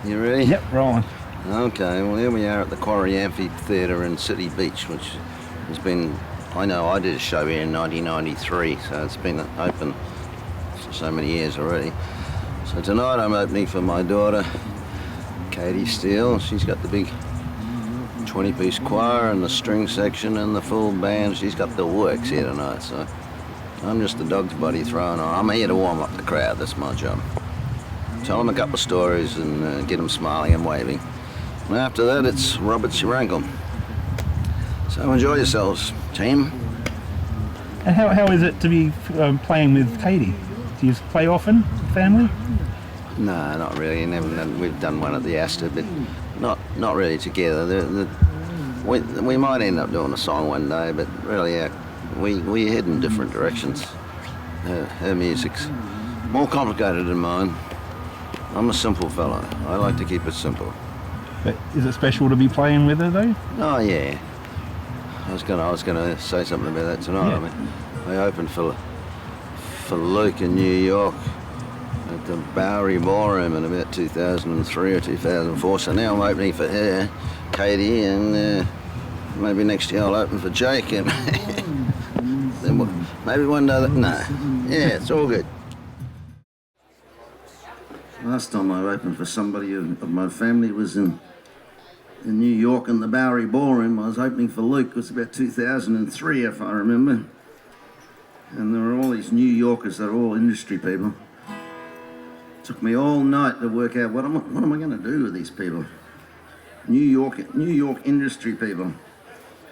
You ready? Yep, rolling. Okay, well here we are at the Quarry Amphitheatre in City Beach, which has been, I know I did a show here in 1993, so it's been open for so many years already. So tonight I'm opening for my daughter, Katy Steele. She's got the big 20-piece choir and the string section and the full band. She's got the works here tonight, so I'm just the dog's buddy throwing on. I'm here to warm up the crowd, that's my job. Tell them a couple of stories and get them smiling and waving. And after that, it's Robert's your ankle. So enjoy yourselves, team. And how is it to be playing with Katy? Do you play often, family? No, not really. We've done one at the Astor, but not really together. We might end up doing a song one day, but really, we head in different directions. Her music's more complicated than mine. I'm a simple fellow. I like to keep it simple. But is it special to be playing with her though? Oh yeah. I was gonna say something about that tonight. Yeah. I mean, I opened for Luke in New York at the Bowery Ballroom in about 2003 or 2004. So now I'm opening for her, Katy, and maybe next year I'll open for Jake, and then maybe one day. No, yeah, it's all good. Last time I opened for somebody of my family was in New York in the Bowery Ballroom. I was opening for Luke. It was about 2003, if I remember. And there were all these New Yorkers that are all industry people. It took me all night to work out what am I going to do with these people. New York industry people.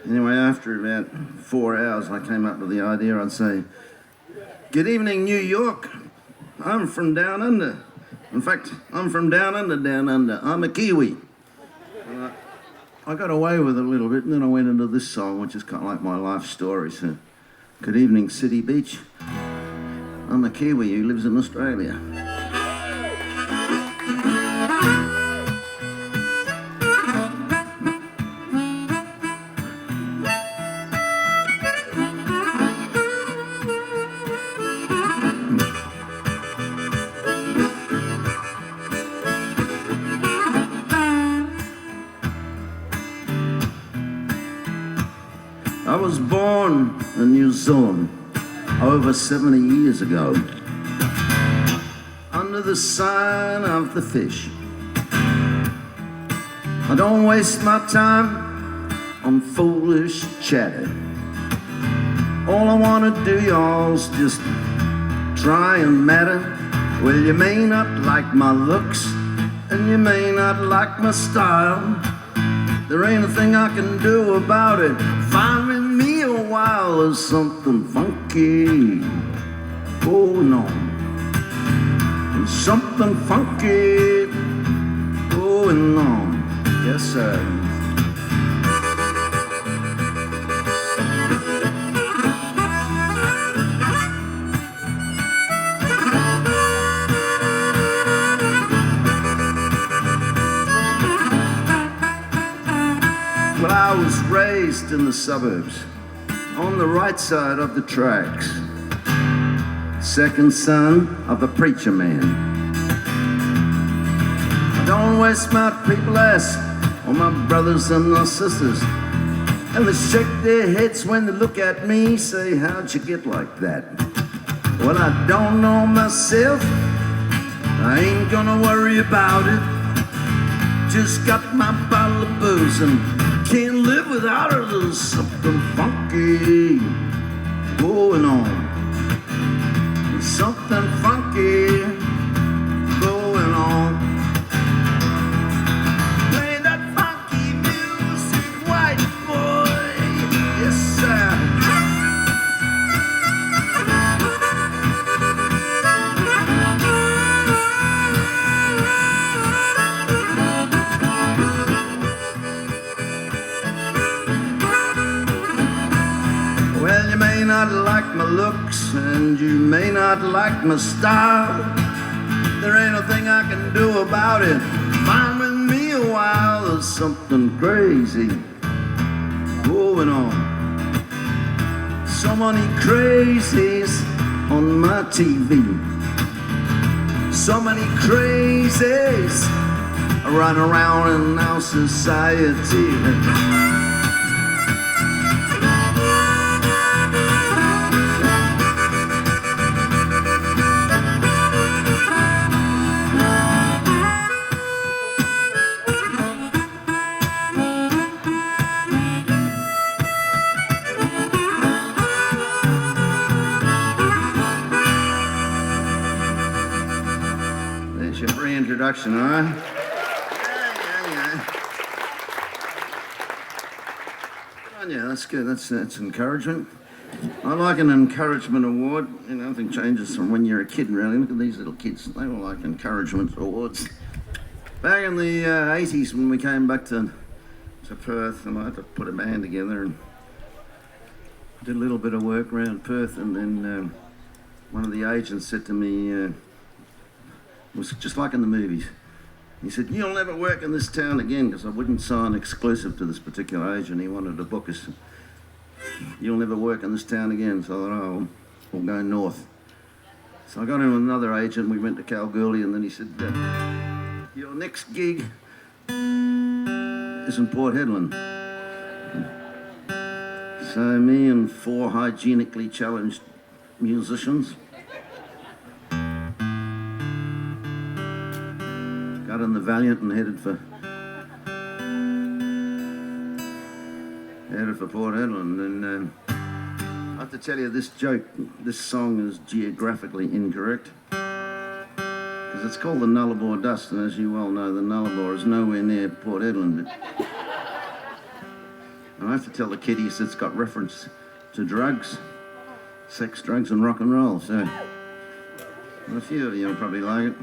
Anyway, after about 4 hours, I came up with the idea. I'd say, "Good evening, New York. I'm from down under. In fact, I'm from down under. I'm a Kiwi." And I got away with it a little bit, and then I went into this song, which is kind of like my life story. So, good evening, City Beach. I'm a Kiwi who lives in Australia. I was born in New Zealand over 70 years ago, under the sign of the fish. I don't waste my time on foolish chatter. All I want to do, y'all's just try and matter. Well, you may not like my looks, and you may not like my style. There ain't a thing I can do about it. Find with me a while, there's something funky going on. There's something funky going on. Yes, sir. Well, I was raised in the suburbs, on the right side of the tracks. Second son of a preacher man. I don't waste my people ask on my brothers and my sisters, and they shake their heads when they look at me, say, "How'd you get like that?" Well, I don't know myself. I ain't gonna worry about it. Just got my bottle of booze and can't live without it. There's something funky going on. There's something funky going on. Play that funky music, white boy. Yes, sir. Well, you may not like my looks, and you may not like my style. There ain't a thing I can do about it. Find with me a while, there's something crazy going on. So many crazies on my TV. So many crazies run around in our society. There's your reintroduction, all right? Yeah, that's good. That's encouragement. I like an encouragement award. You know, nothing changes from when you're a kid, really. Look at these little kids. They all like encouragement awards. Back in the 80s, when we came back to Perth, and I had to put a band together and did a little bit of work around Perth, and then one of the agents said to me, it was just like in the movies. He said, "You'll never work in this town again," because I wouldn't sign exclusive to this particular agent. He wanted to book us. "You'll never work in this town again." So I thought, "Oh, we'll go north." So I got in with another agent. We went to Kalgoorlie, and then he said, "Your next gig is in Port Hedland." So me and 4 hygienically challenged musicians got in the Valiant and headed for Port Hedland. And I have to tell you this song is geographically incorrect, because it's called the Nullarbor Dust, and as you well know, the Nullarbor is nowhere near Port Hedland. And I have to tell the kiddies it's got reference to drugs, sex, drugs and rock and roll, so a few of you will probably like it.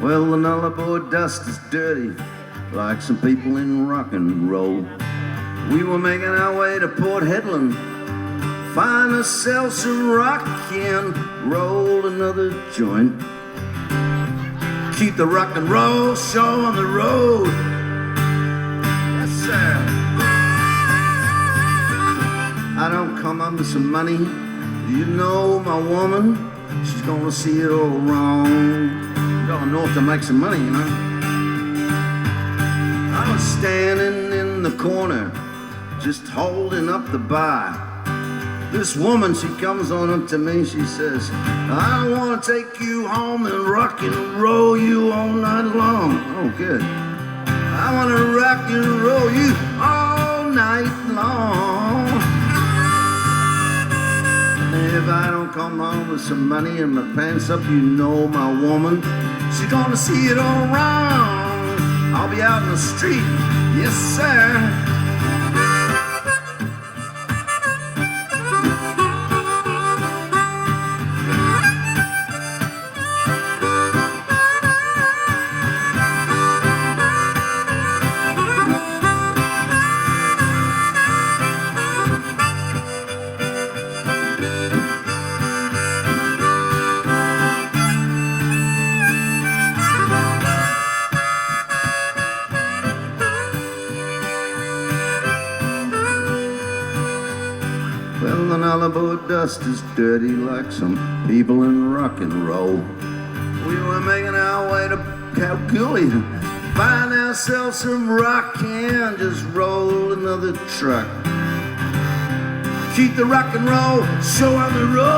Well, the Nullarbor dust is dirty, like some people in rock and roll. We were making our way to Port Hedland, find ourselves some rock and roll another joint. Keep the rock and roll show on the road. Yes, sir. I don't come under some money. You know my woman, she's gonna see it all wrong. Going north to make some money, you know. I was standing in the corner, just holding up the bar. This woman, she comes on up to me, she says, "I want to take you home and rock and roll you all night long." Oh, good. "I want to rock and roll you all night long. If I don't come home with some money and my pants up, you know my woman, she's gonna see it all wrong. I'll be out in the street, yes sir." Well, the Nullarbor dust is dirty like some people in rock and roll. We were making our way to Kalgoorlie to find ourselves some rock and just roll another truck. Keep the rock and roll show on the road.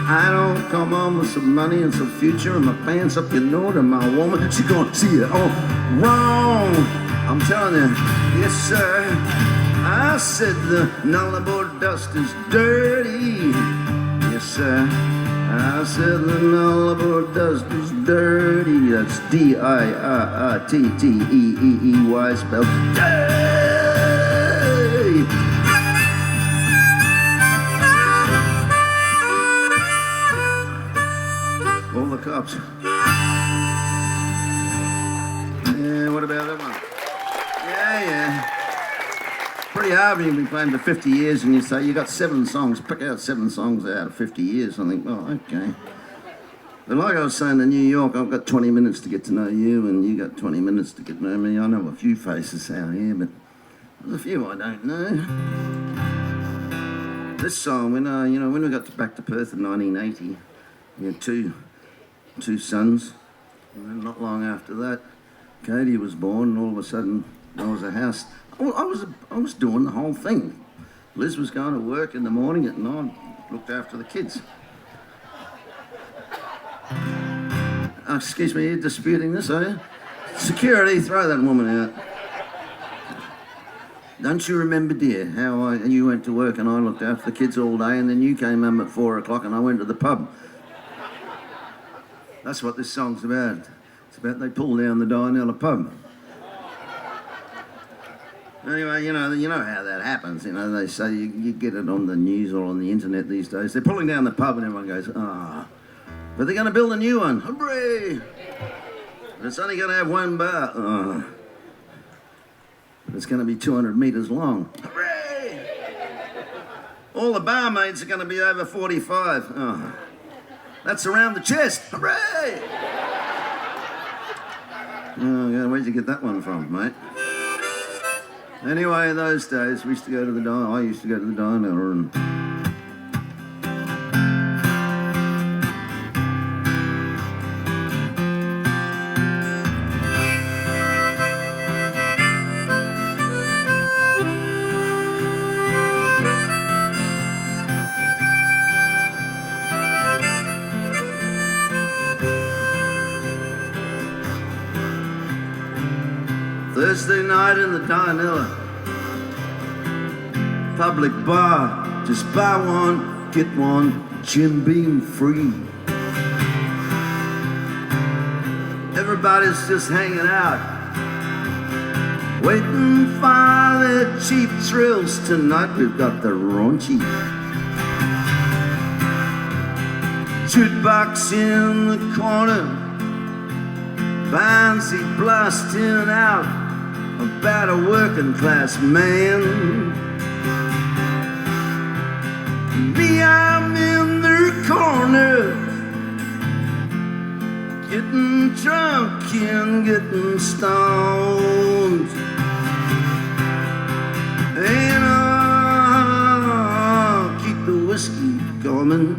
I don't come home with some money and some future and my pants up, you know, to my woman, she's gonna see it all wrong. I'm telling you, yes sir. I said the Nullarbor dust is dirty. Yes sir. I said the Nullarbor dust is dirty. That's D-I-R-R-T-T-E-E-E-Y spelled dirty. All the cops. Yeah, what about that one? Yeah. Pretty hard when you've been playing for 50 years and you say, you got 7 songs, pick out 7 songs out of 50 years. I think, well, okay. But like I was saying to New York, I've got 20 minutes to get to know you, and you got 20 minutes to get to know me. I know a few faces out here, but there's a few I don't know. This song, when we got back to Perth in 1980, we had two sons, and then not long after that, Katy was born, and all of a sudden there was a house. I was doing the whole thing. Liz was going to work in the morning, and I looked after the kids. Excuse me, you're disputing this, are you? Security, throw that woman out. Don't you remember, dear, how you went to work and I looked after the kids all day, and then you came home at 4 o'clock and I went to the pub? That's what this song's about. It's about they pull down the Downey pub. Anyway, you know how that happens. They say you get it on the news or on the internet these days. They're pulling down the pub and everyone goes, ah. But they're going to build a new one. Hooray! But it's only going to have one bar. Oh. But it's going to be 200 metres long. Hooray! All the barmaids are going to be over 45. Oh. That's around the chest. Hooray! Oh, where'd you get that one from, mate? Anyway, in those days, I used to go to the diner, and Thursday night in the Downey public bar, just buy one, get one, Jim Beam free. Everybody's just hanging out, waiting for their cheap thrills. Tonight we've got the raunchy jukebox in the corner, fancy blasting out about a working class man. Me, I'm in the corner, getting drunk and getting stoned. And I'll keep the whiskey coming,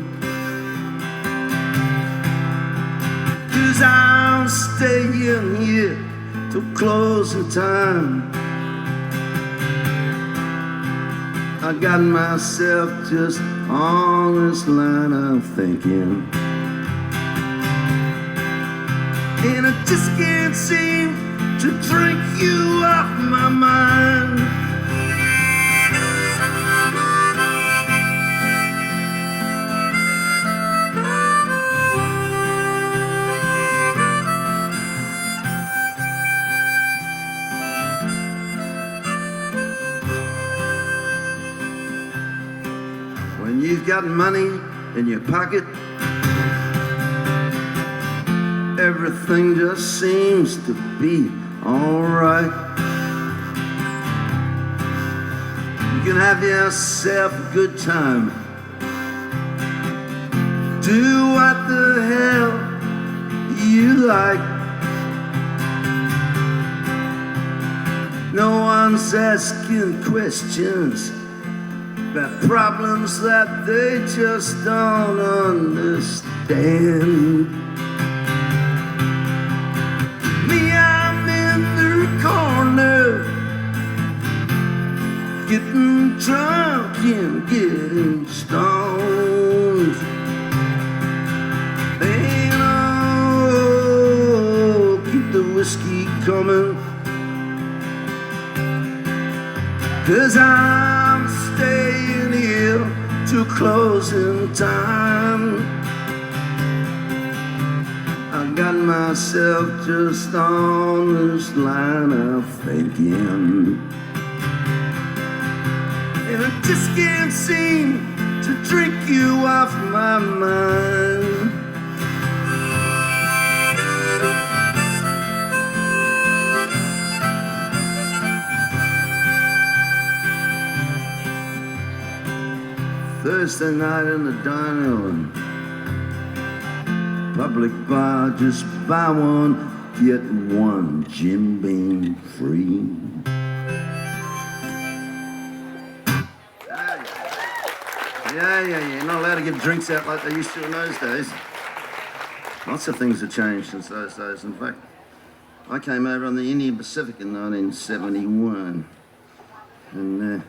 'cause I'm staying here till closing time. I got myself just on this line of thinking, and I just can't seem to drink you off my mind. When you've got money in your pocket, everything just seems to be alright. You can have yourself a good time, do what the hell you like. No one's asking questions about problems that they just don't understand. Me, I'm in the corner, getting drunk and getting stoned. And oh, keep the whiskey coming, 'cause I'm staying here till closing time. I got myself just on this line of thinking, and I just can't seem to drink you off my mind. Thursday night in the Downey public bar, just buy one, get one Jim Beam free. Yeah. You're not allowed to give drinks out like they used to in those days. Lots of things have changed since those days. In fact, I came over on the Indian Pacific in 1971. And,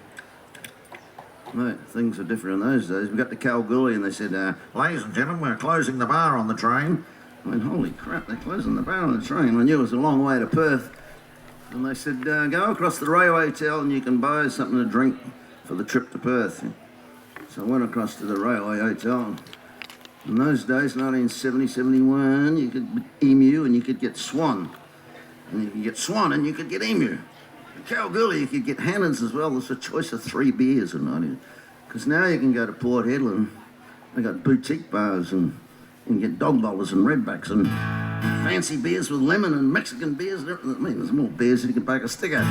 mate, things were different in those days. We got to Kalgoorlie and they said, ladies and gentlemen, we're closing the bar on the train. I went, holy crap, they're closing the bar on the train. I knew it was a long way to Perth. And they said, go across the railway hotel and you can buy something to drink for the trip to Perth. So I went across to the railway hotel. In those days, 1970, 71, you could get emu and you could get swan. And you could get swan and you could get emu. In Kalgoorlie, you could get Hannons as well. There's a choice of 3 beers a night. Because now you can go to Port Hedland. They got boutique bars and you can get dog bowlers and redbacks and fancy beers with lemon and Mexican beers and everything. I mean, there's more beers than you can bake a stick at.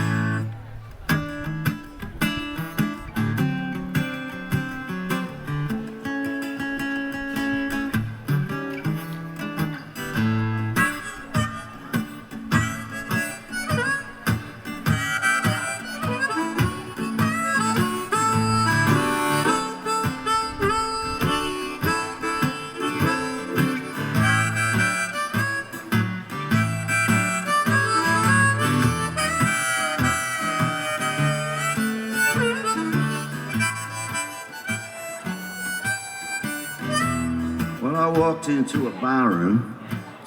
I walked into a bar room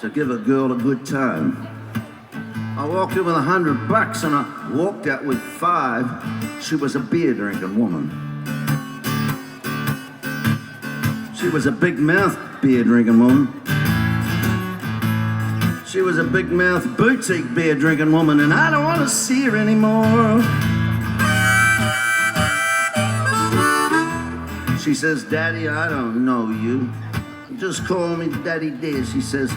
to give a girl a good time. I walked in with $100 and I walked out with 5. She was a beer drinking woman. She was a big mouth beer drinking woman. She was a big mouth boutique beer drinking woman, and I don't want to see her anymore. She says, Daddy, I don't know you. Just call me Daddy Dear. She says,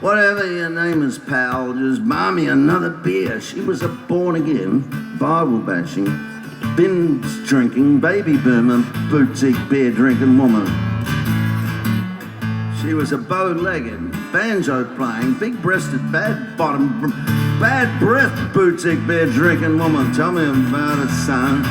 whatever your name is, pal, just buy me another beer. She was a born-again, Bible-bashing, binge-drinking, baby boomer, boutique beer-drinking woman. She was a bow-legged, banjo-playing, big-breasted, bad-breathed, boutique beer-drinking woman. Tell me about it, son.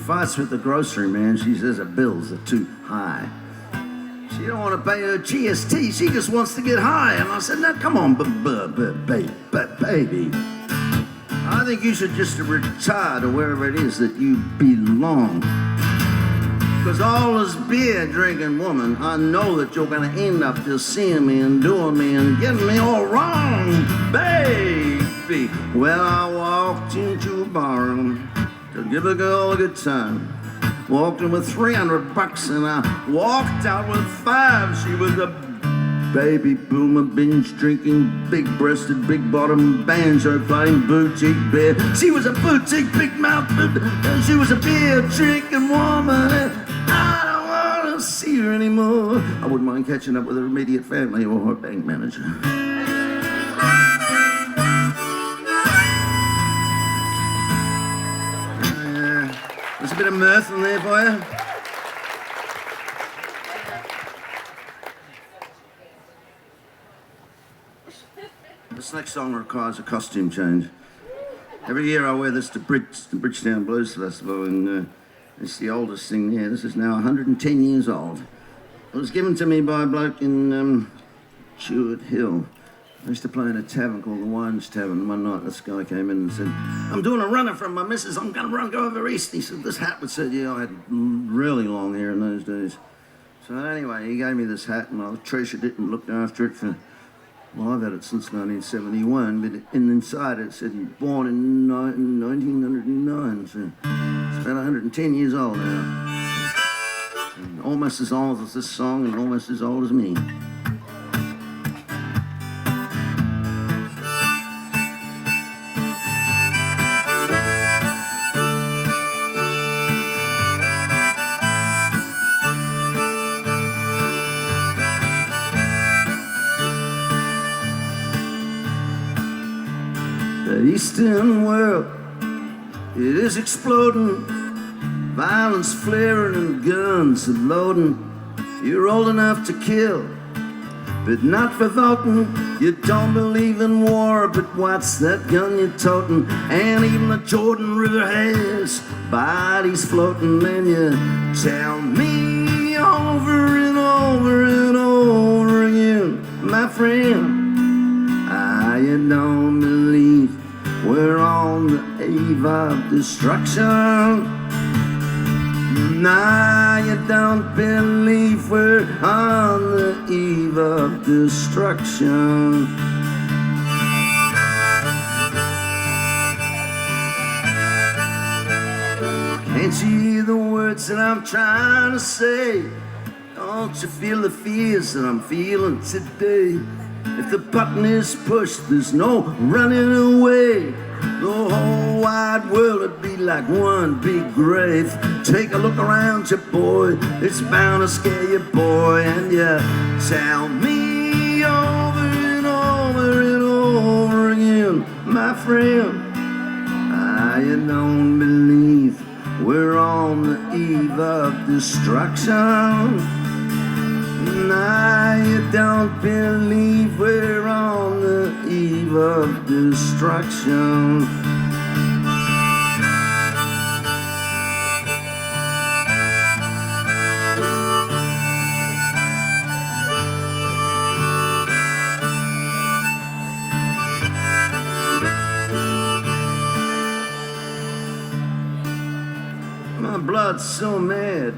Fights with the grocery man. She says her bills are too high. She don't want to pay her GST. She just wants to get high. And I said, now come on, baby. I think you should just retire to wherever it is that you belong. Because all this beer drinking woman, I know that you're going to end up just seeing me and doing me and getting me all wrong, baby. Well, I walked into a bar room to give a girl a good time. Walked in with $300 and I walked out with 5. She was a baby boomer, binge drinking, big breasted, big bottom, banjo playing, boutique beer. She was a boutique, big mouth, she was a beer drinking woman. I don't want to see her anymore. I wouldn't mind catching up with her immediate family or her bank manager. There's a bit of mirth in there for you. This next song requires a costume change. Every year I wear this to Bridgetown Blues Festival, and it's the oldest thing here. This is now 110 years old. It was given to me by a bloke in Chewett Hill. I used to play in a tavern called the Wines Tavern. One night this guy came in and said, I'm doing a runner from my missus. I'm going to go over east. He said, this hat would suit you. I had really long hair in those days. So anyway, he gave me this hat and I treasured it and looked after it for, well, I've had it since 1971, but inside it said he was born in 1909. So it's about 110 years old now. And almost as old as this song and almost as old as me. The Eastern world, it is exploding, violence flaring and guns are loading. You're old enough to kill, but not for voting. You don't believe in war, but what's that gun you're toting? And even the Jordan River has bodies floating. And you tell me over and over and over again, my friend, you don't believe we're on the eve of destruction. Nah, you don't believe we're on the eve of destruction. Can't you hear the words that I'm trying to say? Don't you feel the fears that I'm feeling today? If the button is pushed, there's no running away. The whole wide world would be like one big grave. Take a look around you, boy, it's bound to scare you, boy. And you tell me over and over and over again, my friend, you don't believe we're on the eve of destruction. Nah, you don't believe we're on the eve of destruction. My blood's so mad,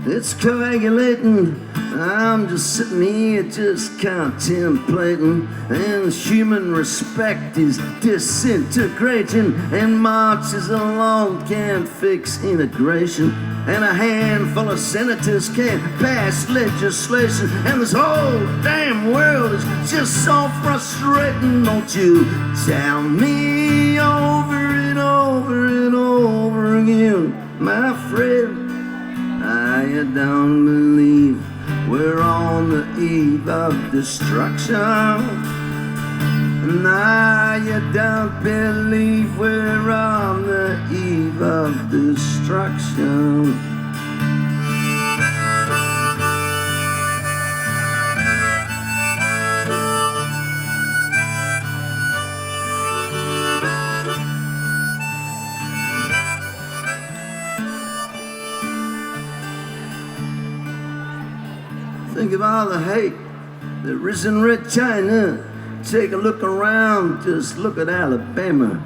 it's coagulating. I'm just sitting here just contemplating, and human respect is disintegrating, and marches alone can't fix integration, and a handful of senators can't pass legislation, and this whole damn world is just so frustrating. Don't you tell me over and over and over again, my friend, you don't believe we're on the eve of destruction. Nah, you don't believe we're on the eve of destruction. Think of all the hate there is in Red China. Take a look around, just look at Alabama.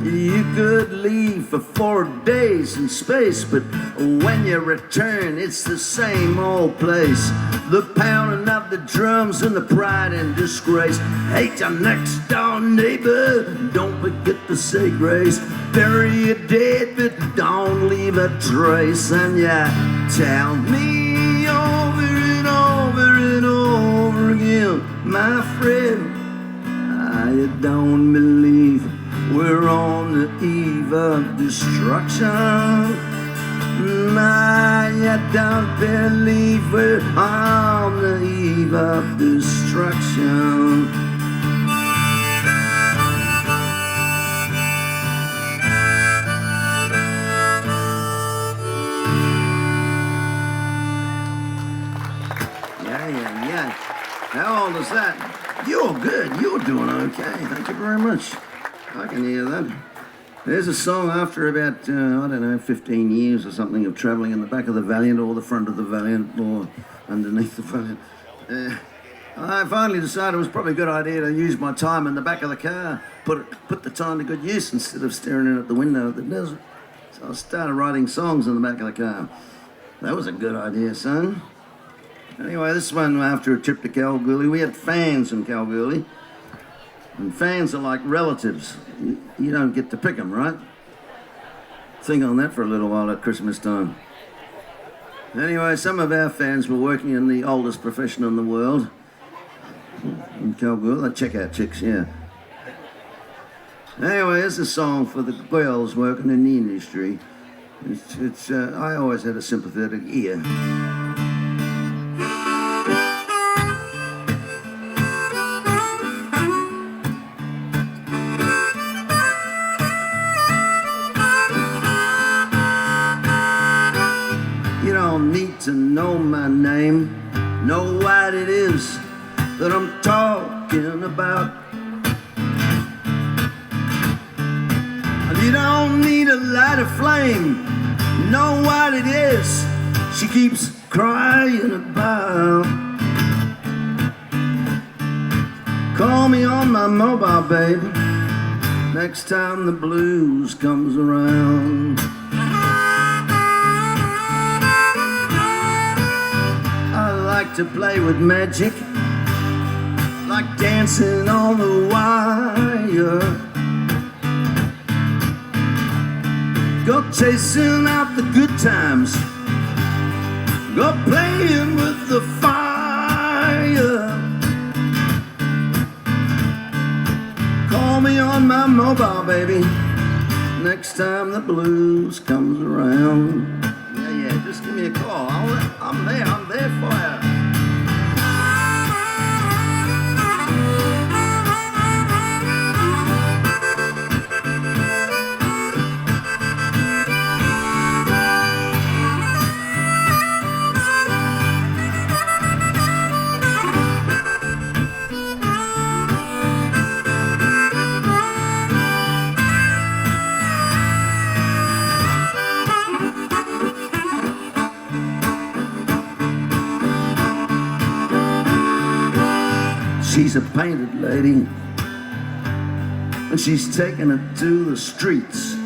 You could leave for 4 days in space, but when you return, it's the same old place. The pounding of the drums and the pride and disgrace. Hate your next door neighbor, don't forget to say grace. Bury your dead, but don't leave a trace. And you tell me over and over and over again, my friend, you don't believe we're on the eve of destruction. Nah, you don't believe we're on the eve of destruction. Yeah. How old is that? You're good. You're doing okay. Thank you very much. I can hear that. There's a song after about, 15 years or something of travelling in the back of the Valiant or the front of the Valiant or underneath the Valiant. I finally decided it was probably a good idea to use my time in the back of the car, put the time to good use instead of staring in at the window of the desert. So I started writing songs in the back of the car. That was a good idea, son. Anyway, this one after a trip to Kalgoorlie. We had fans in Kalgoorlie. And fans are like relatives. You don't get to pick them, right? Think on that for a little while at Christmas time. Anyway, some of our fans were working in the oldest profession in the world. In Kalgoorlie, they check out chicks, yeah. Anyway, here's a song for the girls working in the industry. I always had a sympathetic ear. to know my name, know what it is that I'm talking about. And you don't need a light of flame, know what it is she keeps crying about. Call me on my mobile, baby, next time the blues comes around. I like to play with magic, like dancing on the wire. Go chasing out the good times, go playing with the fire. Call me on my mobile, baby, next time the blues comes around. Yeah, just give me a call. I'm there for you. She's a painted lady, and she's taking it to the streets.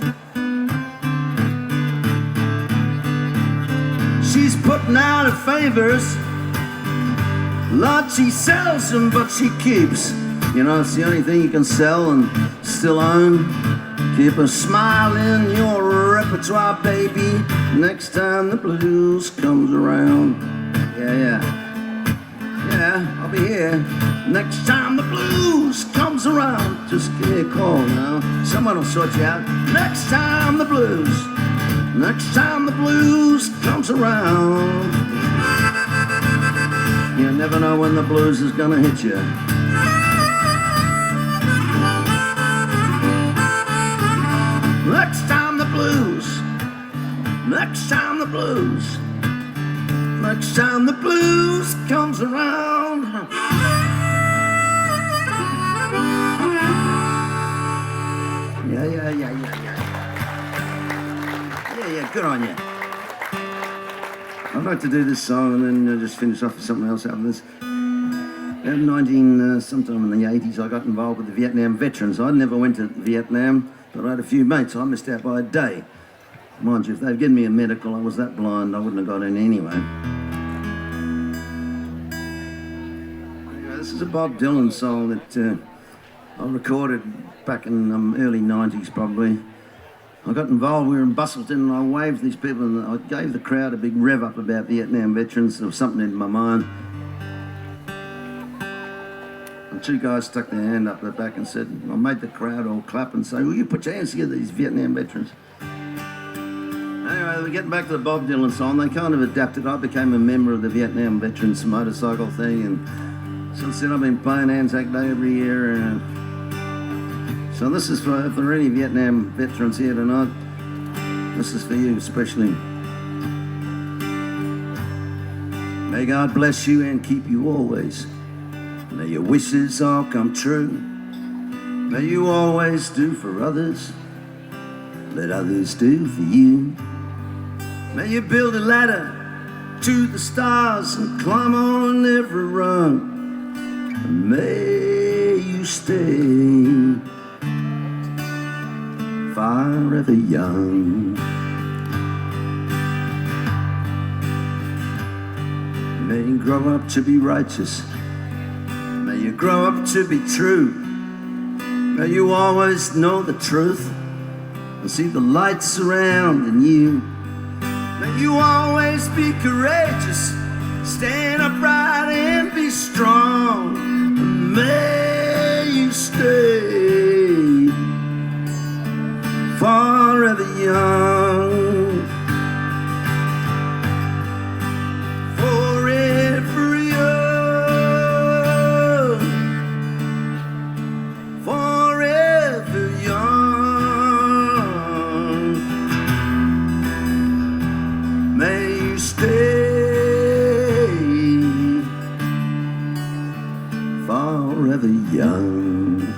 She's putting out her favors, Lord, she sells them, but she keeps. You know, it's the only thing you can sell and still own. Keep a smile in your repertoire, baby, next time the blues comes around. Yeah, I'll be here next time the blues comes around. Just give me a call now, someone will sort you out. Next time the blues comes around. You never know when the blues is gonna hit you. Next time the blues comes around. Yeah, good on you. I'd like to do this song and then just finish off with something else after this. Sometime in the 80s, I got involved with the Vietnam veterans. I never went to Vietnam, but I had a few mates. I missed out by a day. Mind you, if they'd given me a medical, I was that blind, I wouldn't have got in anyway. This is a Bob Dylan song that I recorded back in the early 90s probably. I got involved, we were in Bustleton, and I waved these people and I gave the crowd a big rev up about Vietnam veterans. There was something in my mind. And two guys stuck their hand up their back and said, I made the crowd all clap and say, will you put your hands together, these Vietnam veterans? Anyway, we're getting back to the Bob Dylan song. They kind of adapted. I became a member of the Vietnam veterans motorcycle thing, and since then I've been playing Anzac Day every year. So this is for, if there are any Vietnam veterans here tonight, this is for you especially. May God bless you and keep you always. May your wishes all come true. May you always do for others, let others do for you. May you build a ladder to the stars and climb on every rung. And may you stay forever young. May you grow up to be righteous. May you grow up to be true. May you always know the truth and see the light surrounding you. May you always be courageous, stand upright and be strong. And may you stay forever young. Forever young. Forever young. May you stay forever young.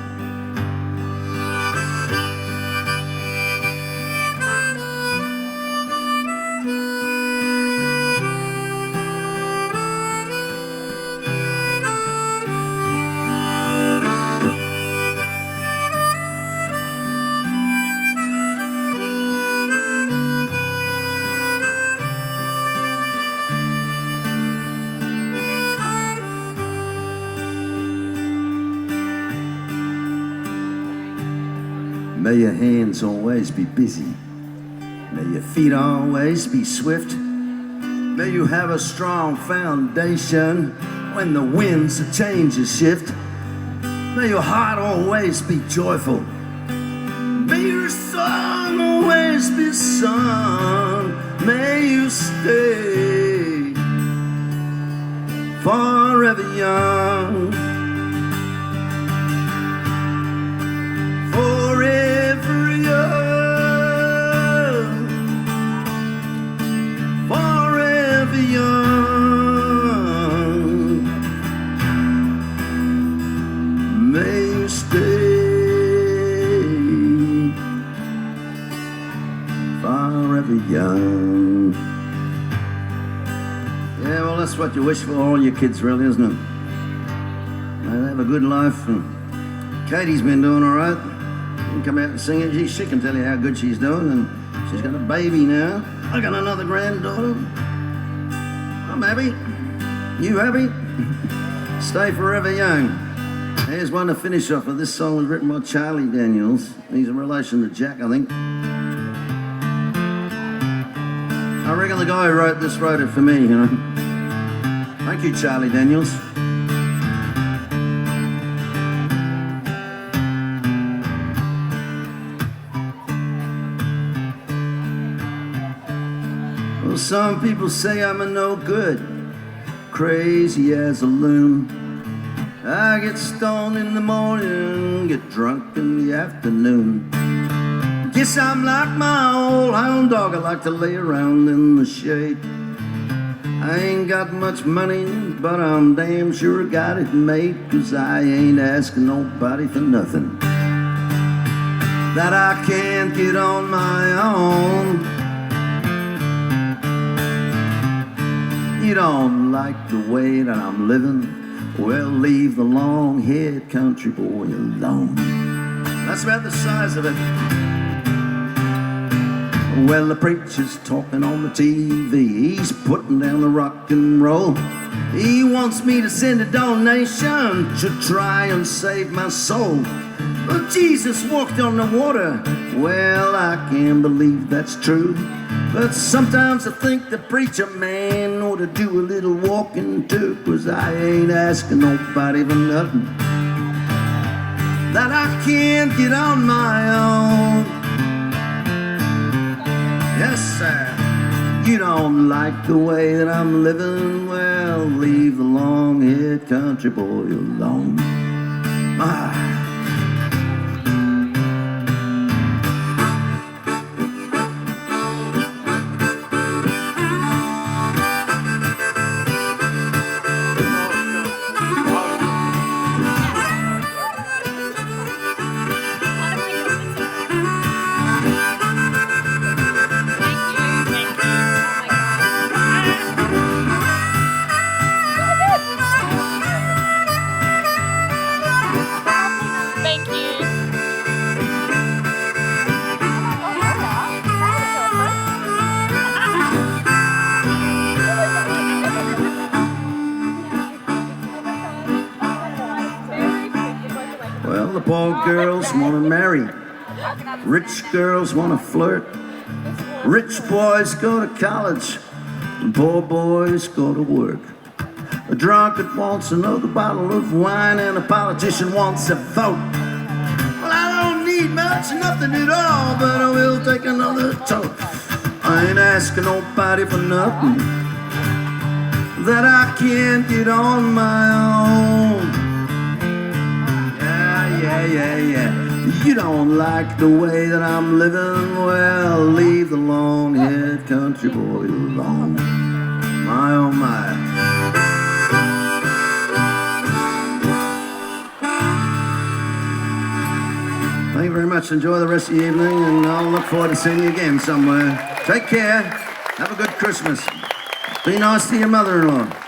May your hands always be busy. May your feet always be swift. May you have a strong foundation when the winds of change shift. May your heart always be joyful. May your song always be sung. May you stay forever young. Forever young, forever young. May you stay forever young. Yeah, well, that's what you wish for all your kids, really, isn't it? May they have a good life. And Katy's been doing all right. Come out and sing it. She can tell you how good she's doing, and she's got a baby now. I got another granddaughter. I'm happy. You happy? Stay forever young. Here's one to finish off with. This song was written by Charlie Daniels. He's a relation to Jack, I think. I reckon the guy who wrote this wrote it for me, you know. Thank you, Charlie Daniels. Well, some people say I'm a no good, crazy as a loon. I get stoned in the morning, get drunk in the afternoon. Guess I'm like my old hound dog, I like to lay around in the shade. I ain't got much money, but I'm damn sure got it made, 'cause I ain't asking nobody for nothing that I can't get on my own. You don't like the way that I'm living? Well, leave the long-haired country boy alone. That's about the size of it. Well, the preacher's talking on the TV. He's putting down the rock and roll. He wants me to send a donation to try and save my soul. But Jesus walked on the water. Well, I can't believe that's true. But sometimes I think the preacher man ought to do a little walking too, 'cause I ain't asking nobody for nothing that I can't get on my own. Yes, sir. You don't like the way that I'm living? Well, leave the long-haired country boy alone. Ah. Poor girls want to marry, rich girls want to flirt. Rich boys go to college, and poor boys go to work. A drunkard wants another bottle of wine, and a politician wants a vote. Well, I don't need much, nothing at all, but I will take another toke. I ain't asking nobody for nothing that I can't get on my own. Yeah. You don't like the way that I'm living? Well, leave the long-haired country boy alone. My oh my. much. Enjoy the rest of the evening, and I'll look forward to seeing you again somewhere. Take care. Have a good Christmas. Be nice to your mother-in-law.